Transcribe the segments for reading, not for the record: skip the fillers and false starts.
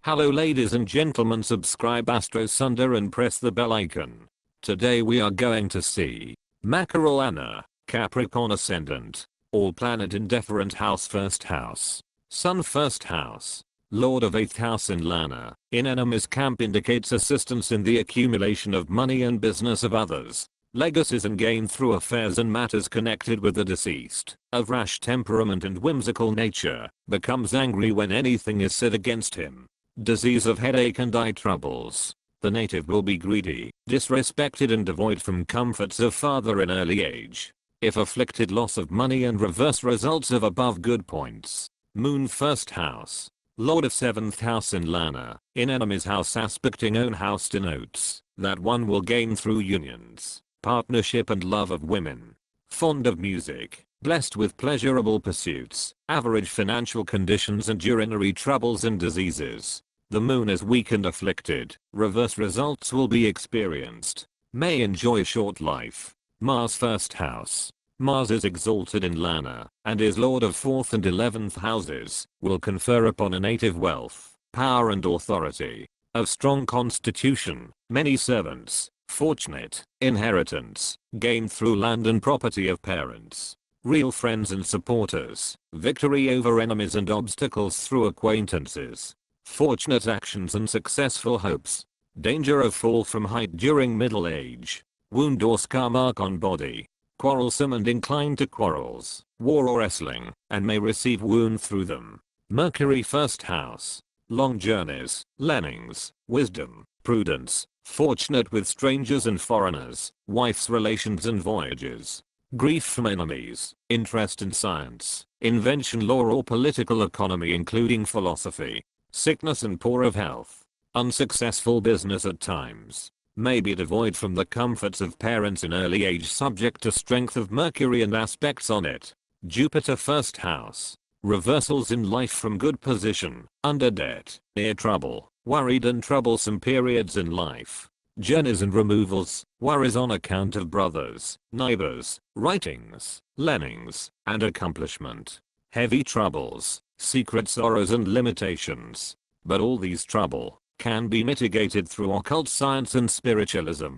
Hello ladies and gentlemen, subscribe Astro Sundar and press the bell icon. Today we are going to see Makara Lagna, Capricorn Ascendant, all planet indifferent house. First house, Sun. First house, Lord of 8th house in Lagna, in enemy's camp, indicates assistance in the accumulation of money and business of others, legacies and gain through affairs and matters connected with the deceased. Of rash temperament and whimsical nature, becomes angry when anything is said against him. Disease of headache and eye troubles. The native will be greedy, disrespected and devoid from comforts of father in early age. If afflicted, loss of money and reverse results of above good points. Moon. First house, Lord of 7th house in Lagna, in enemy's house aspecting own house, denotes that one will gain through unions, partnership and love of women. Fond of music, blessed with pleasurable pursuits, average financial conditions and urinary troubles and diseases. The moon is weak and afflicted, reverse results will be experienced. May enjoy short life. Mars. First house, Mars is exalted in Lagna, and is lord of 4th and 11th houses, will confer upon a native wealth, power and authority. Of strong constitution, many servants, fortunate, inheritance, gain through land and property of parents. Real friends and supporters, victory over enemies and obstacles through acquaintances. Fortunate actions and successful hopes. Danger of fall from height during middle age. Wound or scar mark on body. Quarrelsome and inclined to quarrels, war or wrestling, and may receive wound through them. Mercury. First house, long journeys, learnings, wisdom, prudence, fortunate with strangers and foreigners, wife's relations and voyages. Grief from enemies, interest in science, invention, law or political economy including philosophy. Sickness and poor of health. Unsuccessful business at times. May be devoid from the comforts of parents in early age, subject to strength of Mercury and aspects on it. Jupiter. First house, reversals in life from good position, under debt, near trouble, worried and troublesome periods in life. Journeys and removals, worries on account of brothers, neighbors, writings, learnings, and accomplishment. Heavy troubles, secret sorrows and limitations. But all these trouble can be mitigated through occult science and spiritualism.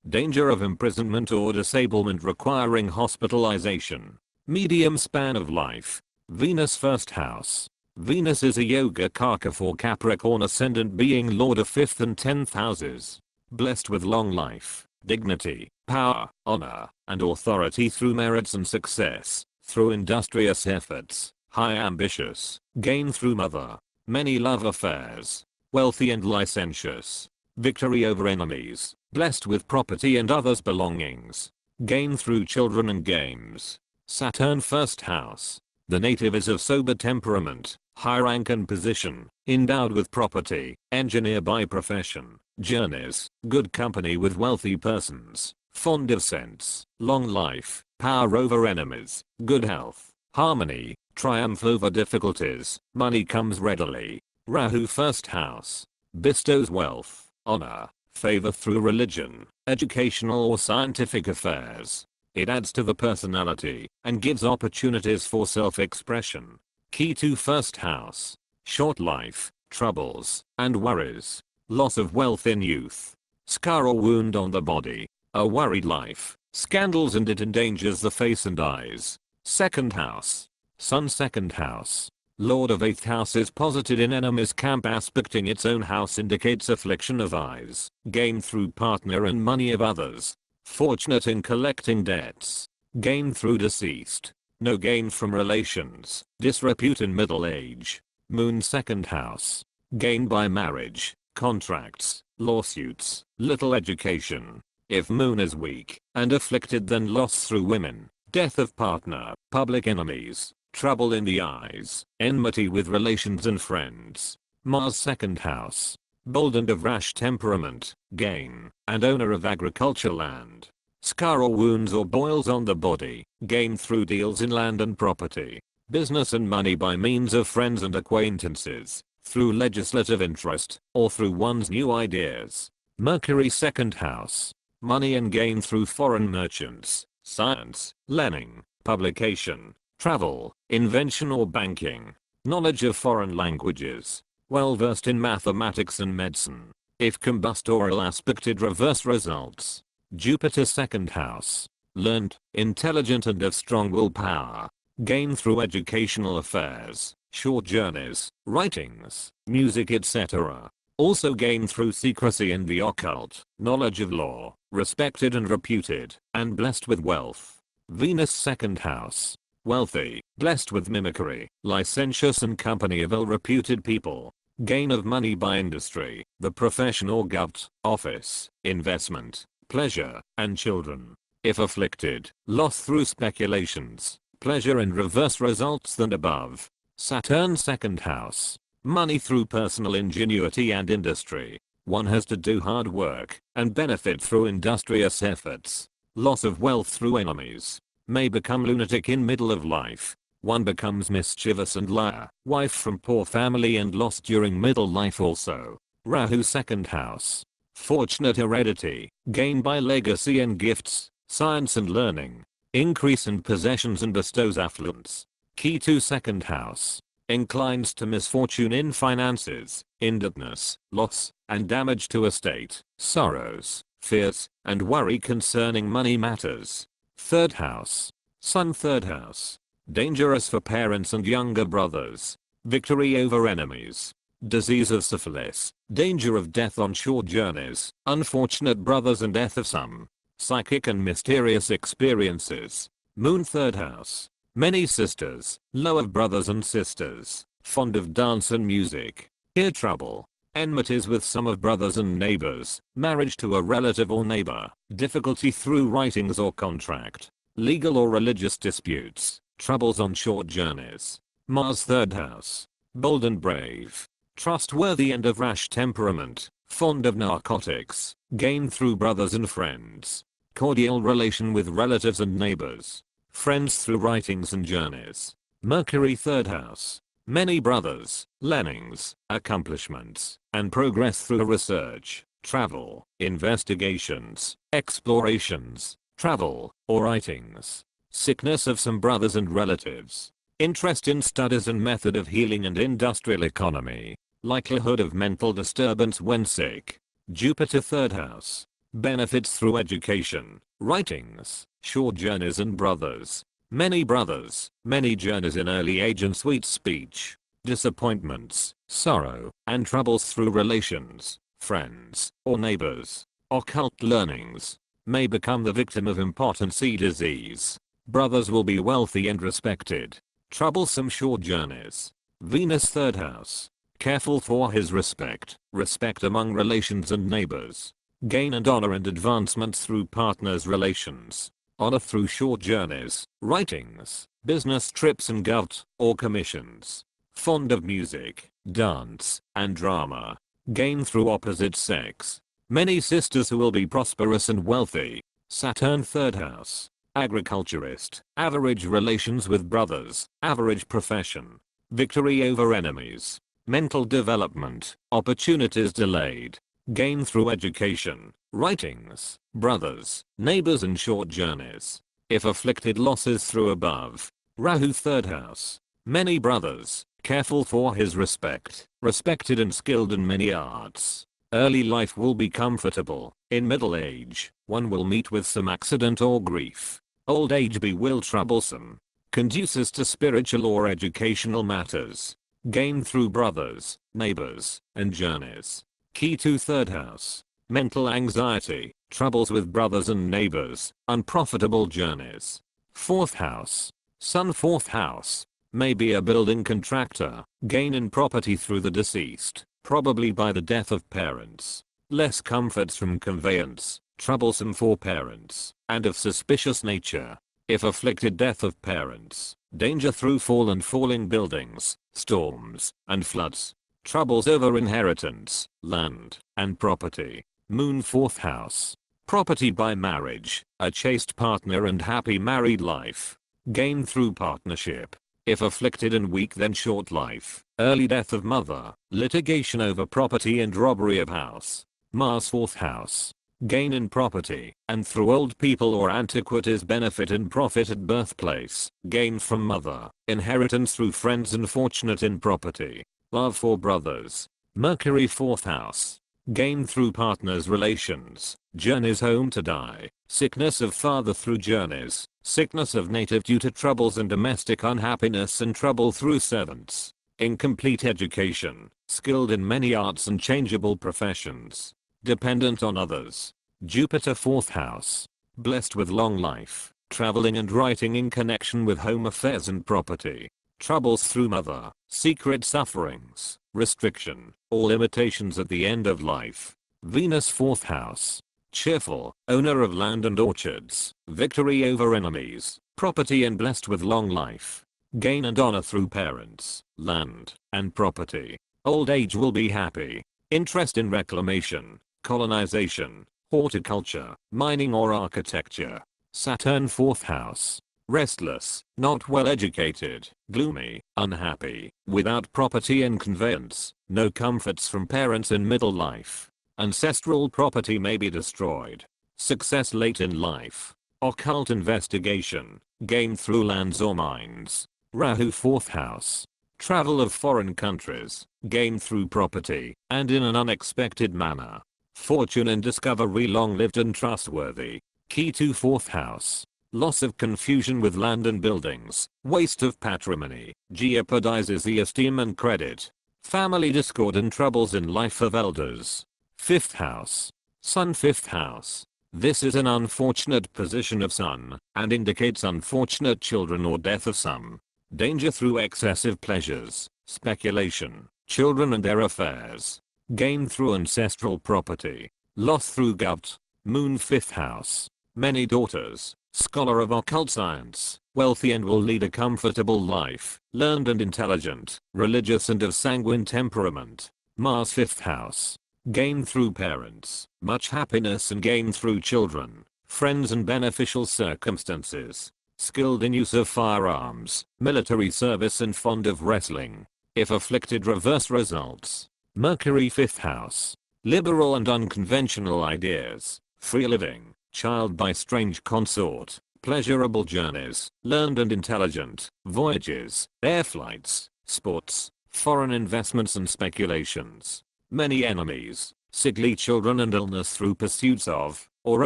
Danger of imprisonment or disablement requiring hospitalization. Medium span of life. Venus. First house, Venus is a yoga Karka for Capricorn Ascendant, being lord of 5th and 10th houses. Blessed with long life, dignity, power, honor, and authority through merits and success, through industrious efforts, high ambitious, gain through mother, many love affairs, wealthy and licentious, victory over enemies, blessed with property and others' belongings, gain through children and games. Saturn. First house, the native is of sober temperament, high rank and position, endowed with property, engineer by profession, journeys, good company with wealthy persons, fond of sense, long life, power over enemies, good health, harmony, triumph over difficulties, money comes readily. Rahu. First house, bestows wealth, honor, favor through religion, educational or scientific affairs. It adds to the personality and gives opportunities for self-expression. Ketu. First house, short life, troubles, and worries. Loss of wealth in youth. Scar or wound on the body. A worried life. Scandals and it endangers the face and eyes. Second house, Sun. Second house, Lord of 8th house is posited in enemy's camp aspecting its own house, indicates affliction of eyes. Gain through partner and money of others. Fortunate in collecting debts. Gain through deceased. No gain from relations. Disrepute in middle age. Moon. Second house, gain by marriage, contracts, lawsuits, little education. If moon is weak and afflicted, then loss through women, death of partner, public enemies, trouble in the eyes, enmity with relations and friends. Mars. Second house, bold and of rash temperament, gain, and owner of agriculture land. Scar or wounds or boils on the body, gain through deals in land and property. Business and money by means of friends and acquaintances, through legislative interest, or through one's new ideas. Mercury. Second house, money and gain through foreign merchants, science, learning, publication, travel, invention or banking, knowledge of foreign languages, well versed in mathematics and medicine. If combustorial aspected reverse results. Jupiter 2nd house. Learned, intelligent and of strong willpower. Gain through educational affairs, short journeys, writings, music etc. Also gain through secrecy and the occult, knowledge of law, respected and reputed, and blessed with wealth. Venus 2nd house. Wealthy, blessed with mimicry, licentious and company of ill-reputed people. Gain of money by industry, the profession or govt, office, investment, pleasure, and children. If afflicted, loss through speculations, pleasure and reverse results than above. Saturn 2nd house. Money through personal ingenuity and industry. One has to do hard work and benefit through industrious efforts. Loss of wealth through enemies. May become lunatic in middle of life. One becomes mischievous and liar. Wife from poor family and lost during middle life also. Rahu 2nd house. Fortunate heredity, gain by legacy and gifts, science and learning. Increase in possessions and bestows affluence. Ketu 2nd house. Inclines to misfortune in finances, indebtedness, loss, and damage to estate, sorrows, fears, and worry concerning money matters. 3rd house. Sun 3rd house. Dangerous for parents and younger brothers. Victory over enemies. Disease of syphilis. Danger of death on short journeys. Unfortunate brothers and death of some. Psychic and mysterious experiences. Moon 3rd house. Many sisters. Love of brothers and sisters. Fond of dance and music. Hear trouble. Enmities with some of brothers and neighbors. Marriage to a relative or neighbor. Difficulty through writings or contract. Legal or religious disputes. Troubles on short journeys. Mars 3rd house. Bold and brave. Trustworthy and of rash temperament. Fond of narcotics. Gain through brothers and friends. Cordial relation with relatives and neighbors. Friends through writings and journeys. Mercury 3rd house. Many brothers, learnings, accomplishments, and progress through research, travel, investigations, explorations, travel, or writings. Sickness of some brothers and relatives. Interest in studies and method of healing and industrial economy. Likelihood of mental disturbance when sick. Jupiter 3rd house. Benefits through education, writings, short journeys and brothers. Many brothers, many journeys in early age and sweet speech. Disappointments, sorrow, and troubles through relations, friends, or neighbors. Occult learnings. May become the victim of impotency disease. Brothers will be wealthy and respected. Troublesome short journeys. Venus 3rd house. Careful for his respect. Respect among relations and neighbors. Gain and honor and advancements through partners' relations. Honor through short journeys, writings, business trips and govt, or commissions. Fond of music, dance, and drama. Gain through opposite sex. Many sisters who will be prosperous and wealthy. Saturn 3rd house. Agriculturist. Average relations with brothers. Average profession. Victory over enemies. Mental development. Opportunities delayed. Gain through education, writings, brothers, neighbors and short journeys. If afflicted, losses through above. Rahu 3rd house. Many brothers. Careful for his respect. Respected and skilled in many arts. Early life will be comfortable. In middle age, one will meet with some accident or grief. Old age be will troublesome. Conduces to spiritual or educational matters. Gain through brothers, neighbors, and journeys. Ketu 3rd house. Mental anxiety, troubles with brothers and neighbors, unprofitable journeys. 4th house. Sun 4th house. May be a building contractor. Gain in property through the deceased, probably by the death of parents. Less comforts from conveyance, troublesome for parents, and of suspicious nature. If afflicted, death of parents. Danger through fall and falling buildings, storms, and floods. Troubles over inheritance, land, and property. Moon 4th house. Property by marriage, a chaste partner and happy married life. Gain through partnership. If afflicted and weak, then short life, early death of mother, litigation over property and robbery of house. Mars 4th house. gain in property, and through old people or antiquities benefit in profit at birthplace, gain from mother, inheritance through friends and fortunate in property, love for brothers. Mercury 4th house, gain through partners relations, journeys home to die, sickness of father through journeys, sickness of native due to troubles and domestic unhappiness and trouble through servants, incomplete education, skilled in many arts and changeable professions, dependent on others. Jupiter 4th house, blessed with long life, traveling and writing in connection with home affairs and property, troubles through mother, secret sufferings, restriction, or limitations at the end of life. Venus 4th house, cheerful, owner of land and orchards, victory over enemies, property and blessed with long life, gain and honor through parents, land, and property. Old age will be happy, interest in reclamation, colonization, horticulture, mining or architecture. Saturn 4th house, restless, not well educated, gloomy, unhappy, without property and conveyance, no comforts from parents in middle life. Ancestral property may be destroyed. Success late in life. Occult investigation, gain through lands or mines. Rahu 4th house, travel of foreign countries, gain through property, and in an unexpected manner. Fortune and discovery long-lived and trustworthy. Ketu 4th house, loss of confusion with land and buildings, waste of patrimony, jeopardizes the esteem and credit. Family discord and troubles in life of elders. 5th house, Sun 5th house. This is an unfortunate position of Sun, and indicates unfortunate children or death of some. Danger through excessive pleasures, speculation, children and their affairs. Gain through ancestral property. Loss through gout. Moon 5th house. Many daughters, scholar of occult science, wealthy and will lead a comfortable life, learned and intelligent, religious and of sanguine temperament. Mars 5th house. Gain through parents, much happiness and gain through children, friends and beneficial circumstances. Skilled in use of firearms, military service and fond of wrestling. If afflicted, reverse results. Mercury 5th house. Liberal and unconventional ideas, free living, child by strange consort, pleasurable journeys, learned and intelligent, voyages, air flights, sports, foreign investments and speculations. Many enemies, sickly children and illness through pursuits of, or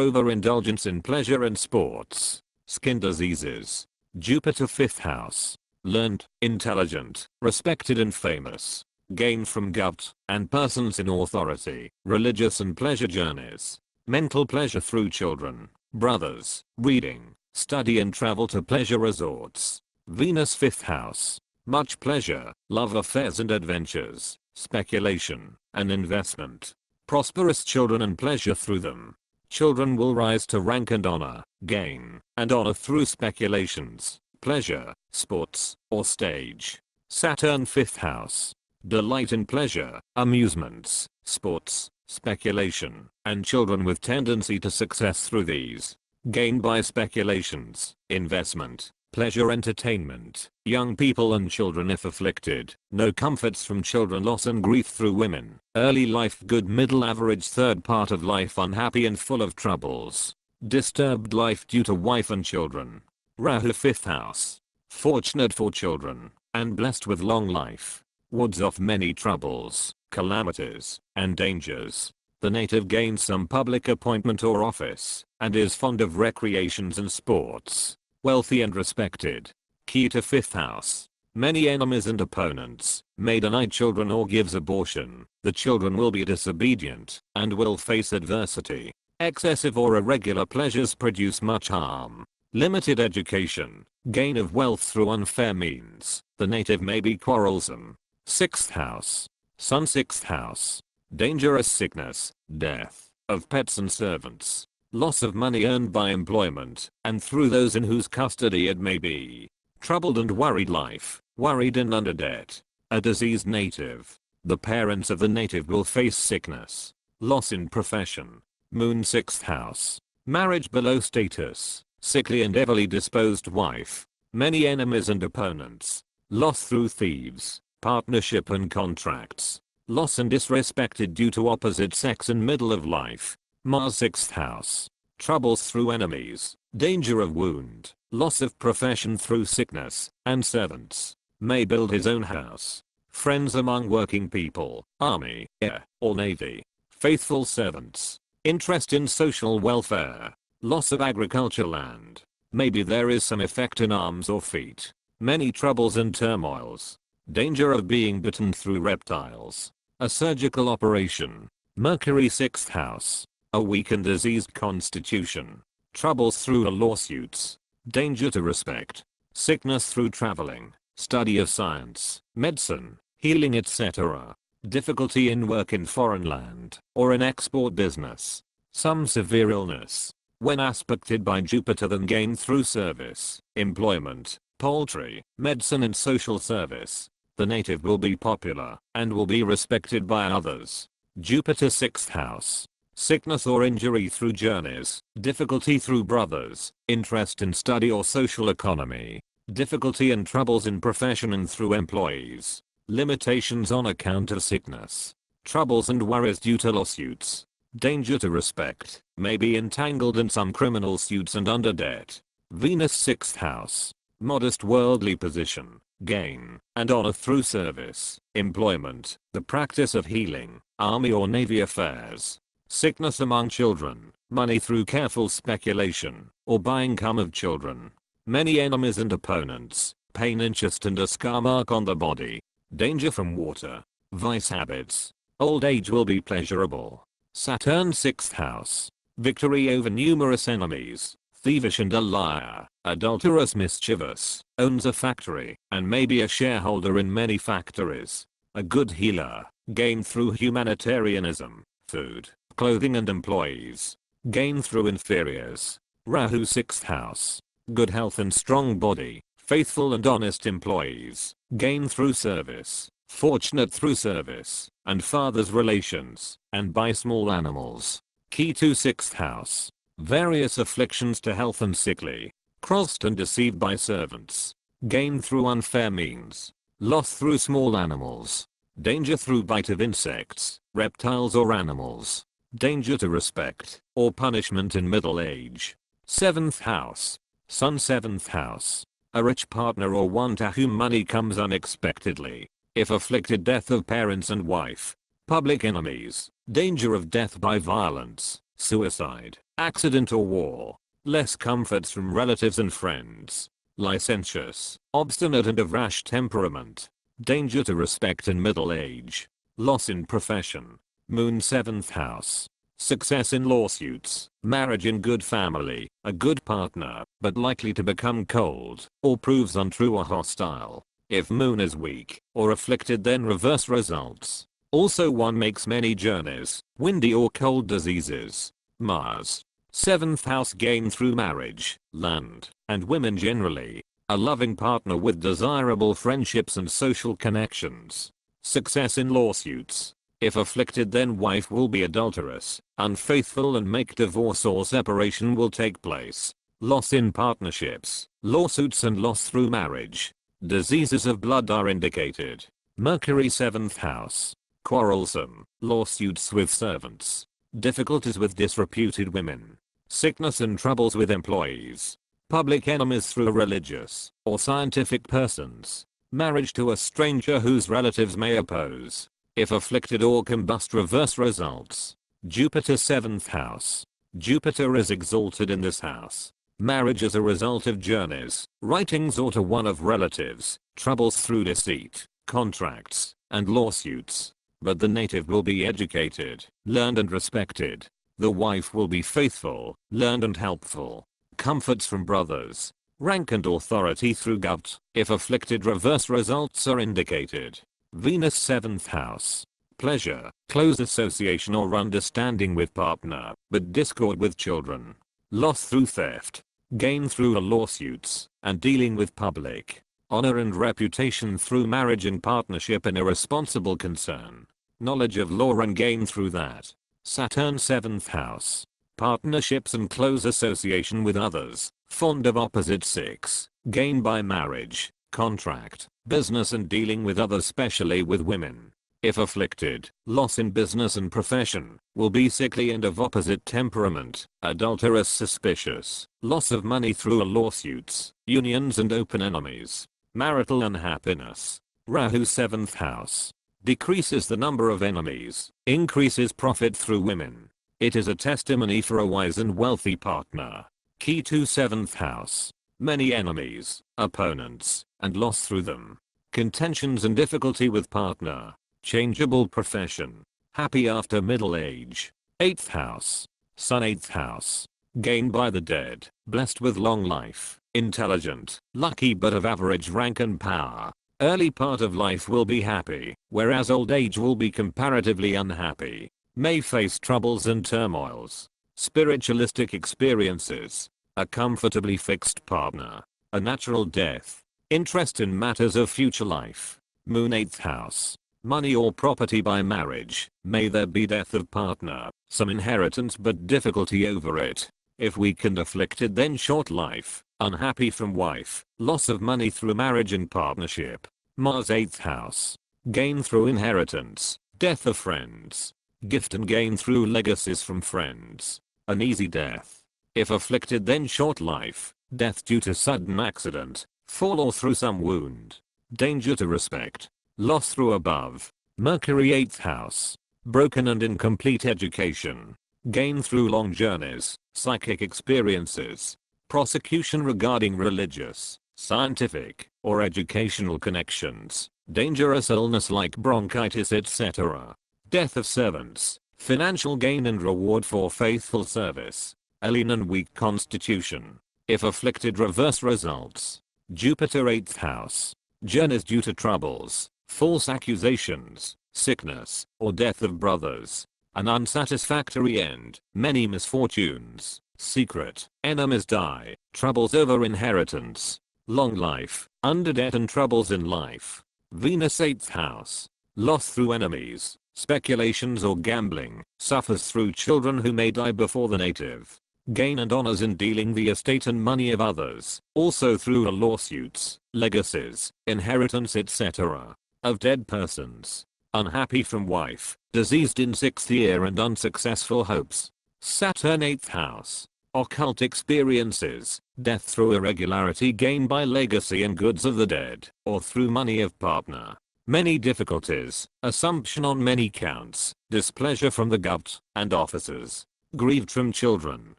overindulgence in pleasure and sports. Skin diseases. Jupiter 5th house. Learned, intelligent, respected and famous. Gain from gout, and persons in authority, religious and pleasure journeys. Mental pleasure through children, brothers, reading, study and travel to pleasure resorts. Venus 5th house. Much pleasure, love affairs and adventures, speculation, and investment. Prosperous children and pleasure through them. Children will rise to rank and honor, gain, and honor through speculations, pleasure, sports, or stage. Saturn 5th house. Delight in pleasure, amusements, sports, speculation, and children with tendency to success through these. Gain by speculations, investment, pleasure entertainment, young people and children if afflicted, no comforts from children loss and grief through women, early life good middle average third part of life unhappy and full of troubles, disturbed life due to wife and children. Rahu 5th house. Fortunate for children, and blessed with long life. Wards off many troubles, calamities, and dangers. The native gains some public appointment or office, and is fond of recreations and sports. Wealthy and respected. Key to 5th house. Many enemies and opponents, may deny children or gives abortion. The children will be disobedient, and will face adversity. Excessive or irregular pleasures produce much harm. Limited education, gain of wealth through unfair means. The native may be quarrelsome. 6th house. Sun 6th house. Dangerous sickness, death, of pets and servants. Loss of money earned by employment, and through those in whose custody it may be. Troubled and worried life, worried and under debt. A diseased native. The parents of the native will face sickness. Loss in profession. Moon 6th house. Marriage below status. Sickly and heavily disposed wife. Many enemies and opponents. Loss through thieves. Partnership and contracts. Loss and disrespected due to opposite sex in middle of life. Mars 6th house. Troubles through enemies, danger of wound, loss of profession through sickness, and servants. May build his own house. Friends among working people, army, air, or navy. Faithful servants. Interest in social welfare. Loss of agriculture land. Maybe there is some effect in arms or feet. Many troubles and turmoils. Danger of being bitten through reptiles. A surgical operation. Mercury 6th house. A weak and diseased constitution. Troubles through lawsuits. Danger to respect. Sickness through traveling. Study of science, medicine, healing etc. Difficulty in work in foreign land or in export business. Some severe illness. When aspected by Jupiter then gain through service, employment, poultry, medicine and social service. The native will be popular and will be respected by others. Jupiter 6th house. Sickness or injury through journeys, difficulty through brothers, interest in study or social economy. Difficulty and troubles in profession and through employees. Limitations on account of sickness. Troubles and worries due to lawsuits. Danger to respect. May be entangled in some criminal suits and under debt. Venus 6th house. Modest worldly position, gain, and honor through service, employment, the practice of healing, army or navy affairs. Sickness among children, money through careful speculation, or by income of children. Many enemies and opponents, pain in chest and a scar mark on the body. Danger from water, vice habits. Old age will be pleasurable. Saturn 6th house. Victory over numerous enemies. Thievish and a liar, adulterous mischievous, owns a factory, and may be a shareholder in many factories. A good healer, gain through humanitarianism, food, clothing and employees. Gain through inferiors. Rahu 6th house. Good health and strong body, faithful and honest employees, gain through service, fortunate through service, and father's relations, and by small animals. Key to 6th house. Various afflictions to health and sickly, crossed and deceived by servants, gain through unfair means, loss through small animals, danger through bite of insects, reptiles or animals, danger to respect, or punishment in middle age. 7th house. Sun 7th house. A rich partner or one to whom money comes unexpectedly. If afflicted, death of parents and wife. Public enemies. Danger of death by violence, suicide, accident or war. Less comforts from relatives and friends. Licentious, obstinate and of rash temperament. Danger to respect in middle age. Loss in profession. Moon 7th house. Success in lawsuits, marriage in good family, a good partner, but likely to become cold, or proves untrue or hostile. If moon is weak, or afflicted then reverse results. Also one makes many journeys, windy or cold diseases. Mars 7th house gain through marriage, land, and women generally. A loving partner with desirable friendships and social connections. Success in lawsuits. If afflicted then wife will be adulterous, unfaithful and make divorce or separation will take place. Loss in partnerships, lawsuits and loss through marriage. Diseases of blood are indicated. Mercury 7th house. Quarrelsome, lawsuits with servants. Difficulties with disreputed women. Sickness and troubles with employees. Public enemies through religious or scientific persons. Marriage to a stranger whose relatives may oppose. If afflicted or combust reverse results. Jupiter 7th house. Jupiter is exalted in this house. Marriage as a result of journeys, writings or to one of relatives, troubles through deceit, contracts, and lawsuits. But the native will be educated, learned and respected. The wife will be faithful, learned and helpful. Comforts from brothers. Rank and authority through gut. If afflicted reverse results are indicated. Venus 7th house. Pleasure, close association or understanding with partner, but discord with children. Loss through theft. Gain through lawsuits, and dealing with public. Honor and reputation through marriage and partnership in a responsible concern. Knowledge of law and gain through that. Saturn 7th house. Partnerships and close association with others. Fond of opposite sex. Gain by marriage, contract, business and dealing with others, especially with women. If afflicted, loss in business and profession, will be sickly and of opposite temperament, adulterous, suspicious, loss of money through lawsuits, unions and open enemies. Marital unhappiness. Rahu 7th house. Decreases the number of enemies, increases profit through women. It is a testimony for a wise and wealthy partner. Key to 7th house. Many enemies, opponents, and loss through them. Contentions and difficulty with partner. Changeable profession. Happy after middle age. 8th house. Sun 8th house. Gained by the dead, blessed with long life, intelligent, lucky but of average rank and power. Early part of life will be happy, whereas old age will be comparatively unhappy. May face troubles and turmoils. Spiritualistic experiences. A comfortably fixed partner. A natural death. Interest in matters of future life. Moon 8th house. Money or property by marriage. May there be death of partner, some inheritance but difficulty over it. If weak and afflicted, then short life. Unhappy from wife. Loss of money through marriage and partnership. Mars 8th house. Gain through inheritance. Death of friends. Gift and gain through legacies from friends. An easy death. If afflicted, then short life. Death due to sudden accident. Fall or through some wound. Danger to respect. Loss through above. Mercury 8th house. Broken and incomplete education. Gain through long journeys, psychic experiences. Prosecution regarding religious, scientific, or educational connections. Dangerous illness like bronchitis, etc. Death of servants. Financial gain and reward for faithful service. A lean and weak constitution. If afflicted, reverse results. Jupiter 8th house. Journeys due to troubles, false accusations, sickness, or death of brothers. An unsatisfactory end. Many misfortunes. Secret. Enemies die. Troubles over inheritance. Long life. Under debt and troubles in life. Venus 8th house. Loss through enemies. Speculations or gambling. Suffers through children who may die before the native. Gain and honors in dealing the estate and money of others. Also through lawsuits, legacies, inheritance, etc. Of dead persons. Unhappy from wife. Diseased in 6th year and unsuccessful hopes. Saturn 8th house. Occult experiences. Death through irregularity. Gain by legacy and goods of the dead. Or through money of partner. Many difficulties. Assumption on many counts. Displeasure from the government and officers. Grieved from children.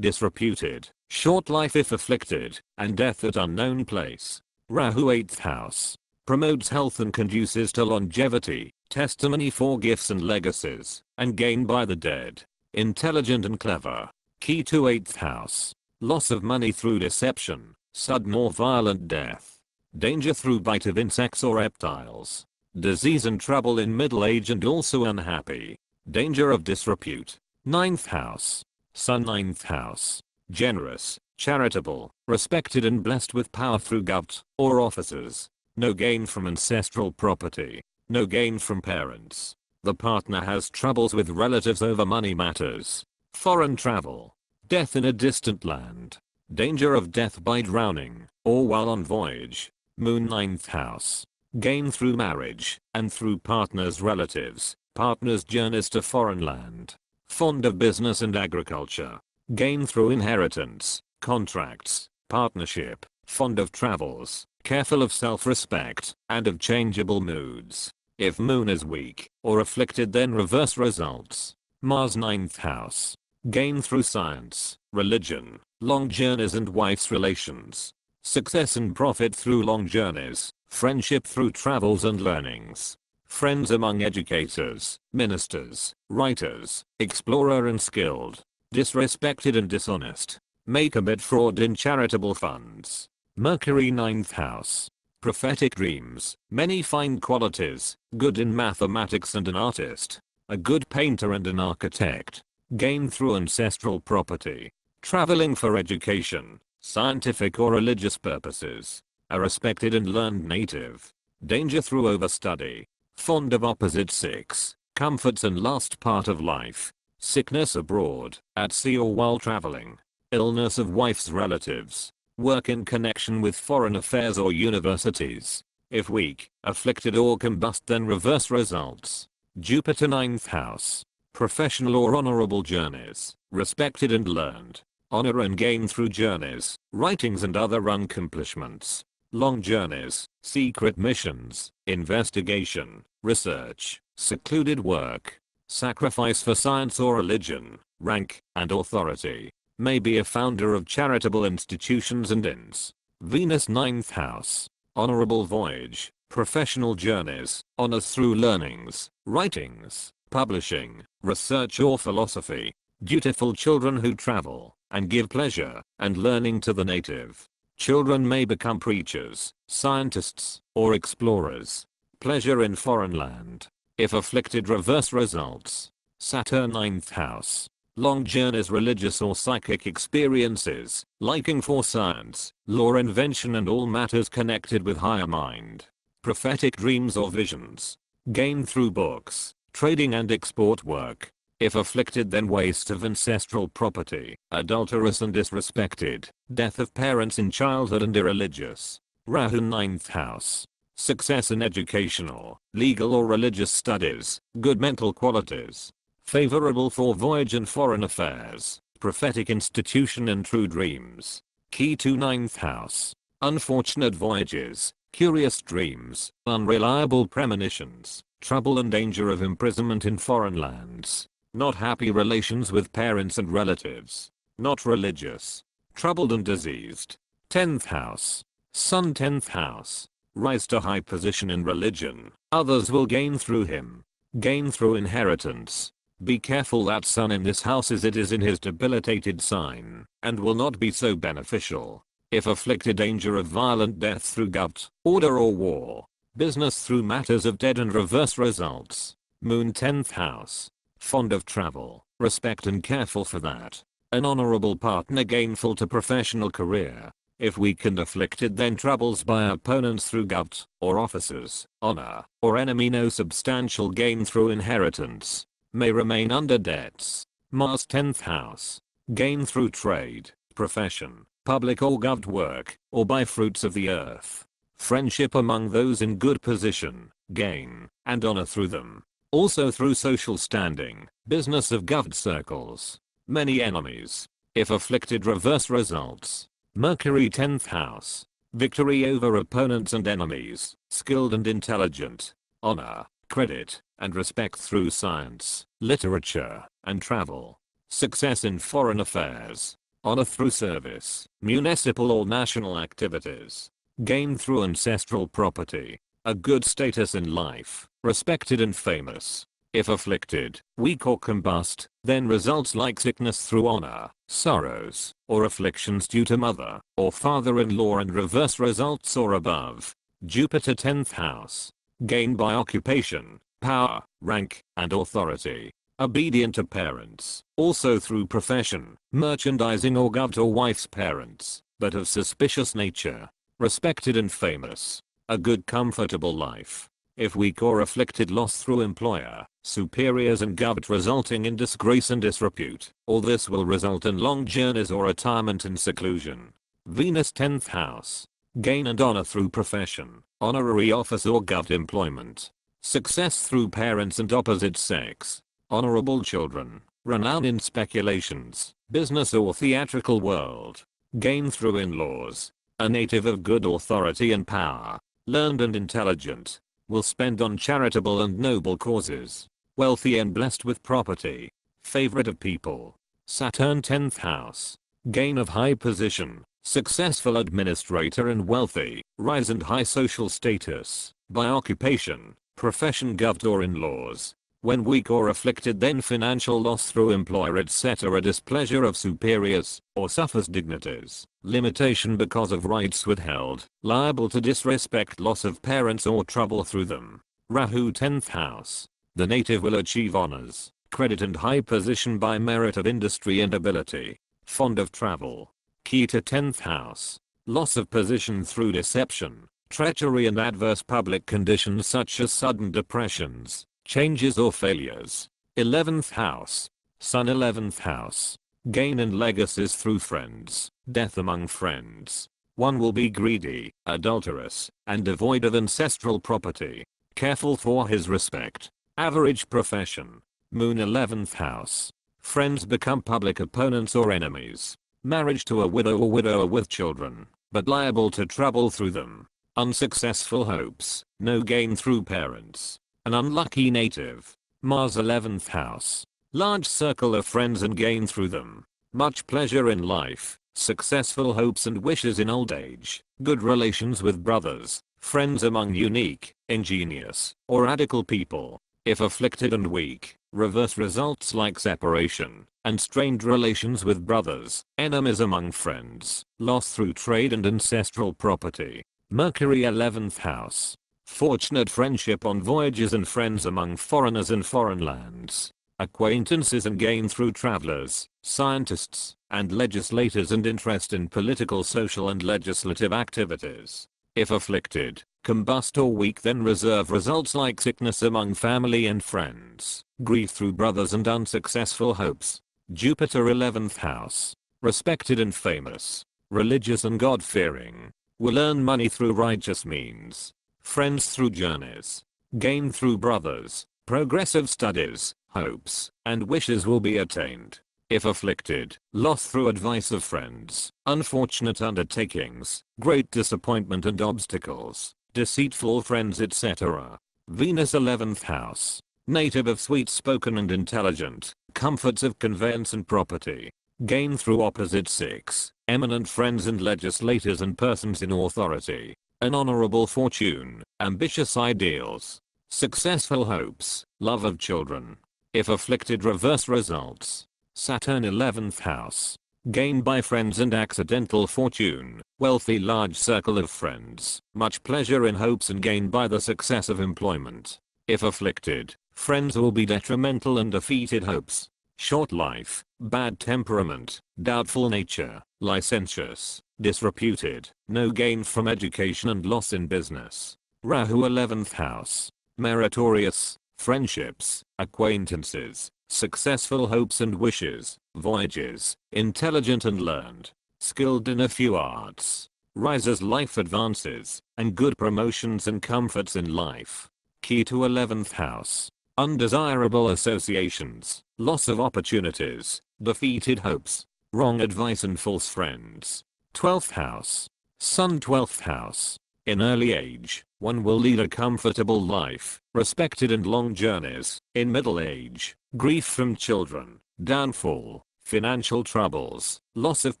Disreputed. Short life if afflicted. And death at unknown place. Rahu 8th house. Promotes health and conduces to longevity. Testimony for gifts and legacies. And gain by the dead. Intelligent and clever. Key to 8th house. Loss of money through deception. Sudden or violent death. Danger through bite of insects or reptiles. Disease and trouble in middle age and also unhappy. Danger of disrepute. 9th house. Sun 9th house. Generous, charitable, respected and blessed with power through government or officers. No gain from ancestral property. No gain from parents. The partner has troubles with relatives over money matters. Foreign travel. Death in a distant land. Danger of death by drowning or while on voyage. Moon 9th house. Gain through marriage and through partners' relatives. Partners' journeys to foreign land. Fond of business and agriculture. Gain through inheritance, contracts, partnership. Fond of travels. Careful of self-respect and of changeable moods. If moon is weak or afflicted, then reverse results. Mars 9th house. Gain through science, religion, long journeys and wife's relations. Success and profit through long journeys. Friendship through travels and learnings. Friends among educators, ministers, writers, explorer and skilled. Disrespected and dishonest. May commit fraud in charitable funds. Mercury 9th house. Prophetic dreams. Many fine qualities. Good in mathematics and an artist. A good painter and an architect. Gain through ancestral property. Traveling for education, scientific or religious purposes. A respected and learned native. Danger through overstudy. Fond of opposite sex. Comforts and last part of life. Sickness abroad, at sea or while traveling. Illness of wife's relatives. Work in connection with foreign affairs or universities. If weak, afflicted or combust, then reverse results. Jupiter 9th house. Professional or honorable journeys, respected and learned. Honor and gain through journeys, writings and other accomplishments. Long journeys, secret missions, investigation, research, secluded work. Sacrifice for science or religion, rank, and authority. May be a founder of charitable institutions and inns. Venus 9th house. Honorable voyage, professional journeys, honors through learnings, writings, publishing, research or philosophy. Dutiful children who travel and give pleasure and learning to the native. Children may become preachers, scientists, or explorers. Pleasure in foreign land. If afflicted, reverse results. Saturn 9th house. Long journeys, religious or psychic experiences, liking for science, law, invention and all matters connected with higher mind. Prophetic dreams or visions. Gain through books, trading and export work. If afflicted, then waste of ancestral property, adulterous and disrespected, death of parents in childhood and irreligious. Rahu 9th house. Success in educational, legal or religious studies, good mental qualities. Favorable for voyage and foreign affairs, prophetic institution and true dreams. Key to 9th house. Unfortunate voyages, curious dreams, unreliable premonitions, trouble and danger of imprisonment in foreign lands. Not happy relations with parents and relatives. Not religious. Troubled and diseased. 10th house. Sun 10th house. Rise to high position in religion. Others will gain through him. Gain through inheritance. Be careful that Sun in this house as it is in his debilitated sign, and will not be so beneficial. If afflicted, danger of violent death through gut, order or war. Business through matters of dead and reverse results. Moon 10th house. Fond of travel, respect and careful for that. An honorable partner, gainful to professional career. If weak and afflicted, then troubles by opponents through gut, or officers, honor, or enemy. No substantial gain through inheritance. May remain under debts. Mars 10th house. Gain through trade, profession, public or government work, or by fruits of the earth. Friendship among those in good position, gain, and honor through them. Also through social standing, business of governed circles. Many enemies. If afflicted, reverse results. Mercury 10th house. Victory over opponents and enemies, skilled and intelligent. Honor, credit, and respect through science, literature, and travel. Success in foreign affairs. Honor through service, municipal or national activities. Gain through ancestral property. A good status in life, respected and famous. If afflicted, weak or combust, then results like sickness through honor, sorrows, or afflictions due to mother or father-in-law and reverse results or above. Jupiter 10th house. Gain by occupation, power, rank, and authority. Obedient to parents, also through profession, merchandising or government or wife's parents, but of suspicious nature. Respected and famous. A good comfortable life. If weak or afflicted, loss through employer, superiors and government, resulting in disgrace and disrepute. All this will result in long journeys or retirement in seclusion. Venus 10th house. Gain and honor through profession, honorary office or government employment. Success through parents and opposite sex. Honorable children. Renown in speculations, business or theatrical world. Gain through in-laws. A native of good authority and power. Learned and intelligent. Will spend on charitable and noble causes. Wealthy and blessed with property. Favorite of people. Saturn 10th house. Gain of high position. Successful administrator and wealthy. Rise and high social status. By occupation, profession, government or in-laws. When weak or afflicted, then financial loss through employer etc. Displeasure of superiors, or suffers dignities. Limitation because of rights withheld. Liable to disrespect, loss of parents or trouble through them. Rahu 10th house. The native will achieve honors, credit and high position by merit of industry and ability. Fond of travel. Key to 10th house. Loss of position through deception, treachery and adverse public conditions such as sudden depressions, changes or failures. 11th house. Sun 11th house. Gain and legacies through friends, death among friends. One will be greedy, adulterous, and devoid of ancestral property. Careful for his respect. Average profession. Moon 11th house. Friends become public opponents or enemies. Marriage to a widow or widower with children, but liable to trouble through them. Unsuccessful hopes. No gain through parents. An unlucky native. Mars 11th house. Large circle of friends and gain through them. Much pleasure in life. Successful hopes and wishes in old age. Good relations with brothers. Friends among unique, ingenious, or radical people. If afflicted and weak, reverse results like separation and strained relations with brothers, enemies among friends, loss through trade and ancestral property. Mercury 11th house. Fortunate friendship on voyages and friends among foreigners and foreign lands. Acquaintances and gain through travelers, scientists, and legislators and interest in political, social and legislative activities. If afflicted, combust or weak, then reserve results like sickness among family and friends, grief through brothers and unsuccessful hopes. Jupiter 11th house. Respected and famous. Religious and God-fearing. Will earn money through righteous means. Friends through journeys. Gain through brothers. Progressive studies, hopes, and wishes will be attained. If afflicted, loss through advice of friends, unfortunate undertakings, great disappointment and obstacles, deceitful friends etc. Venus 11th house. Native of sweet-spoken and intelligent, comforts of conveyance and property. Gain through opposite sex, eminent friends and legislators and persons in authority. An honorable fortune, ambitious ideals. Successful hopes, love of children. If afflicted, reverse results. Saturn 11th house. Gain by friends and accidental fortune, wealthy large circle of friends, much pleasure in hopes and gain by the success of employment. If afflicted, friends will be detrimental and defeated hopes. Short life, bad temperament, doubtful nature, licentious, disreputed, no gain from education and loss in business. Rahu 11th house. Meritorious, friendships, acquaintances, successful hopes and wishes, voyages, intelligent and learned, skilled in a few arts, rises life advances, and good promotions and comforts in life. Key to 11th house. Undesirable associations, loss of opportunities, defeated hopes, wrong advice and false friends. 12th house. Sun 12th house. In early age, one will lead a comfortable life, respected and long journeys. In middle age, grief from children, downfall, financial troubles, loss of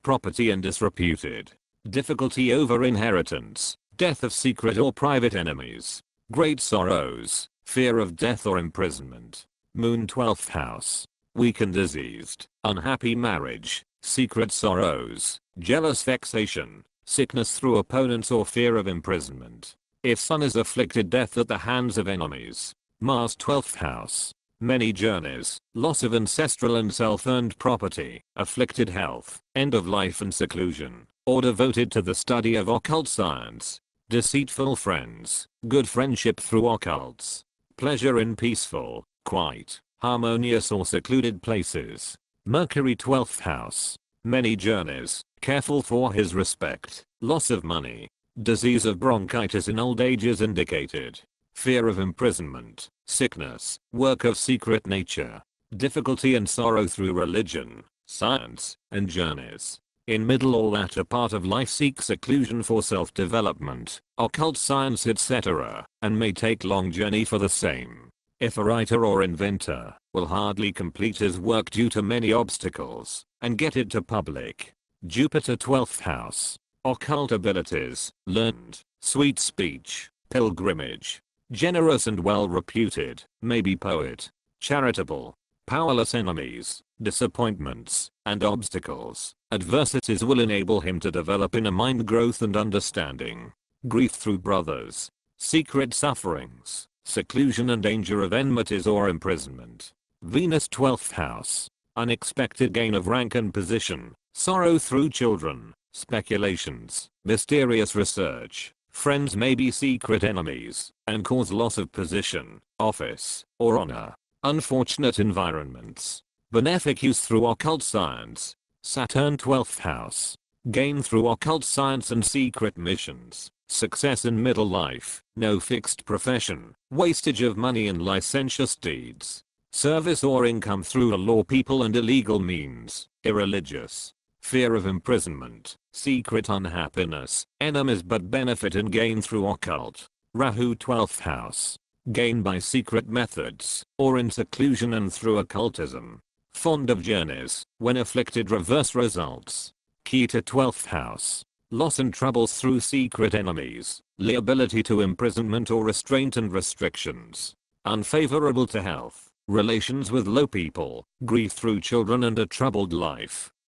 property and disreputed, difficulty over inheritance, death of secret or private enemies, great sorrows, fear of death or imprisonment. Moon 12th house. Weak and diseased, unhappy marriage, secret sorrows, jealous vexation, sickness through opponents or fear of imprisonment. If Sun is afflicted, death at the hands of enemies. Mars 12th house. Many journeys, loss of ancestral and self-earned property, afflicted health, end of life and seclusion, or devoted to the study of occult science. Deceitful friends, good friendship through occults. Pleasure in peaceful, quiet, harmonious or secluded places. Mercury 12th house. Many journeys, careful for his respect, loss of money. Disease of bronchitis in old age is indicated. Fear of imprisonment, sickness, work of secret nature. Difficulty and sorrow through religion, science, and journeys. In middle or latter part of life, seek seclusion for self-development, occult science etc., and may take long journey for the same. If a writer or inventor, will hardly complete his work due to many obstacles, and get it to public. Jupiter 12th house. Occult abilities, learned, sweet speech, pilgrimage. Generous and well reputed, maybe poet. Charitable. Powerless enemies, disappointments, and obstacles. Adversities will enable him to develop inner mind growth and understanding. Grief through brothers. Secret sufferings, seclusion and danger of enmities or imprisonment. Venus 12th house. Unexpected gain of rank and position, sorrow through children, speculations, mysterious research. Friends may be secret enemies, and cause loss of position, office, or honor. Unfortunate environments. Benefic use through occult science. Saturn 12th house. Gain through occult science and secret missions. Success in middle life, no fixed profession, wastage of money and licentious deeds. Service or income through a law, people and illegal means, irreligious. Fear of imprisonment, secret unhappiness, enemies but benefit and gain through occult. Rahu 12th house. Gain by secret methods, or in seclusion and through occultism. Fond of journeys, when afflicted reverse results. Key to 12th house. Loss and troubles through secret enemies, liability to imprisonment or restraint and restrictions. Unfavorable to health, relations with low people, grief through children and a troubled life.